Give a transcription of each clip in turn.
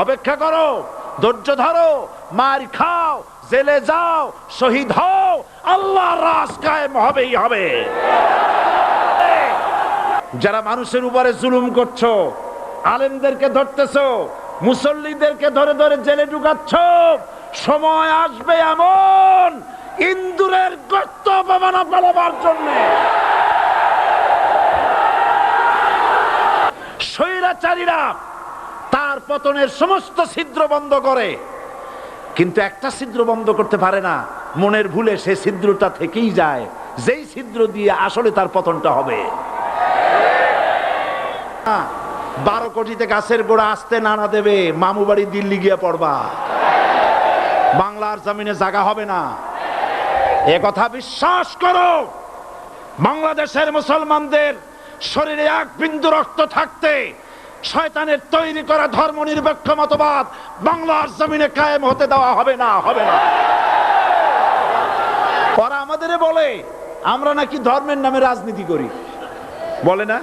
অপেক্ষা করো, ধৈর্য ধরো, মার খাও, জেলে যাও, শহীদ হও, আল্লাহর রাজ কায়েম হবেই হবে। যারা মানুষের উপরে জুলুম করছো, আলেমদেরকে ধরতেছো, মুসল্লিদেরকে ধরে ধরে জেলে ঢুকাচ্ছ, সময় আসবে এমন ইন্দুরের গর্ত অপমানা পালাবার জন্য। স্বৈরাচারীরা তার পতনের সমস্ত ছিদ্র বন্ধ করে, কিন্তু একটা ছিদ্র বন্ধ করতে পারে না, মনের ভুলে সে ছিদ্রটা থেকেই যায়, যেই ছিদ্র দিয়ে আসলে তার পতনটা হবে। 12 কোটিতে গাছের গোড়া আসতে নানা দেবে, মামু বাড়ি দিল্লি গিয়ে পড়বা, বাংলার জমিনে জায়গা হবে না। এ কথা বিশ্বাস করো। বাংলাদেশের মুসলমানদের শরীরে এক বিন্দু রক্ত থাকতে শয়তানের তৈরি করা ধর্ম নিরপেক্ষ মতবাদ বাংলার জমিনে কায়েম হতে দেওয়া হবে না, হবে না। ওরা আমাদের বলে আমরা নাকি ধর্মের নামে রাজনীতি করি, বলে না?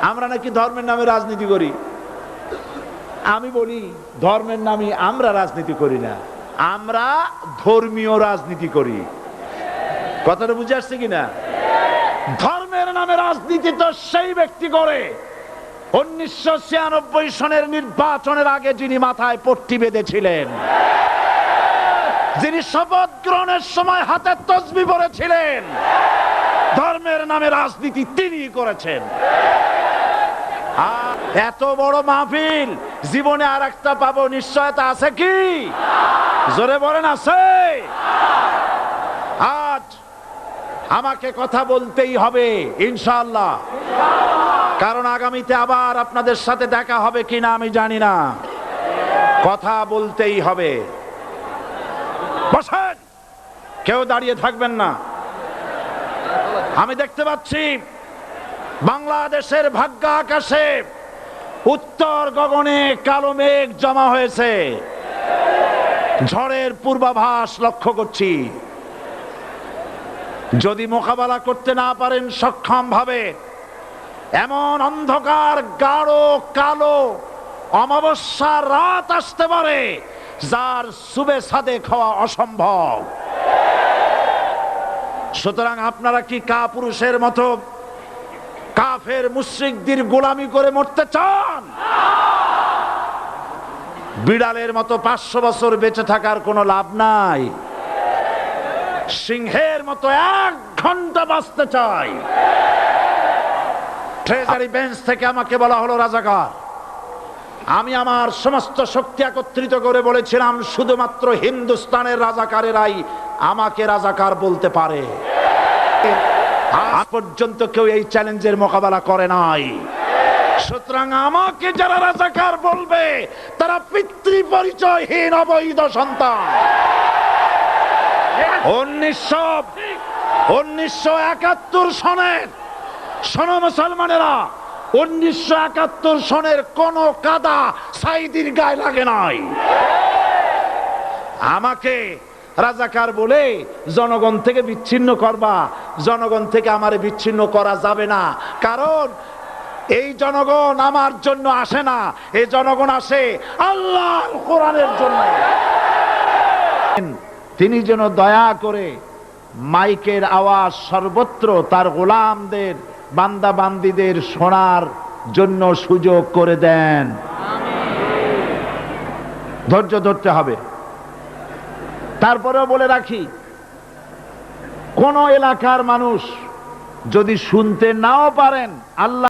আমরা নাকি ধর্মের নামে রাজনীতি করি। আমি বলি ধর্মের নামে আমরা রাজনীতি করি না, আমরা ধর্মীয় রাজনীতি করি। কথাটা বুঝে আসছে কিনা? ধর্মের নামে রাজনীতি তো সেই ব্যক্তি করে 1996 সনের নির্বাচনের আগে যিনি মাথায় পট্টি বেঁধেছিলেন, যিনি শপথ গ্রহণের সময় হাতে তসবিহ পড়েছিলেন, ধর্মের নামে রাজনীতি তিনি করেছেন। এত বড় মাহফিল জীবনে আর একটা পাবো নিশ্চয়তা আছে কি? জোরে বলেন আছে? আজ আমাকে কথা বলতেই হবে ইনশাআল্লাহ, কারণ আগামীতে আবার আপনাদের সাথে দেখা হবে কিনা আমি জানি না। কথা বলতেই হবে। বসেন, কেউ দাঁড়িয়ে থাকবেন না। আমি দেখতে পাচ্ছি বাংলাদেশের ভাগ্য আকাশে উত্তর গগনে কালো মেঘ জমা হয়েছে, ঝড়ের পূর্বাভাস লক্ষ্য করছি। যদি মোকাবেলা করতে না পারেন সক্ষম ভাবে, এমন অন্ধকার গাঢ় কালো অমাবস্যার রাত আসতে পারে যার সুবে সাদে খাওয়া অসম্ভব। সুতরাং আপনারা কি কাপুরুষের মতো কাফের মুশরিকদের গোলামি করে মরতে চান? বিড়ালের মতো 500 বছর বেঁচে থাকার কোনো লাভ নাই। সিংহের মতো 1 ঘন্টা বাঁচতে চাই। ট্রেজারি বেঞ্চ থেকে আমাকে বলা হলো রাজাকার। আমি আমার সমস্ত শক্তি একত্রিত করে বলেছিলাম শুধুমাত্র হিন্দুস্তানের রাজাকারেরাই আমাকে রাজাকার বলতে পারে। আজ পর্যন্ত কেউ এই চ্যালেঞ্জের মোকাবেলা করে নাই। সুতরাং আমাকে যারা রাজাকার বলবে তারা পিতৃ পরিচয়হীন অবৈধ সন্তান। 1971 সনের, শোনো মুসলমানেরা, 1971 সনের কোন কাদা সাইদির গায়ে লাগে নাই। আমাকে রাজাকার বলে জনগণ থেকে বিচ্ছিন্ন করবা, জনগণ থেকে আমারে বিচ্ছিন্ন করা যাবে না। কারণ এই জনগণ আমার জন্য আসে না, এই জনগণ আসে আল্লাহর কোরআনের জন্য। তিনি যেন দয়া করে মাইকের আওয়াজ সর্বত্র তার গোলামদের, বান্দা বান্দীদের শোনার জন্য সুযোগ করে দেন। ধৈর্য ধরতে হবে। তারপরেও বলে রাখি, কোন এলাকার মানুষ যদি শুনতে নাও পারেন, আল্লাহ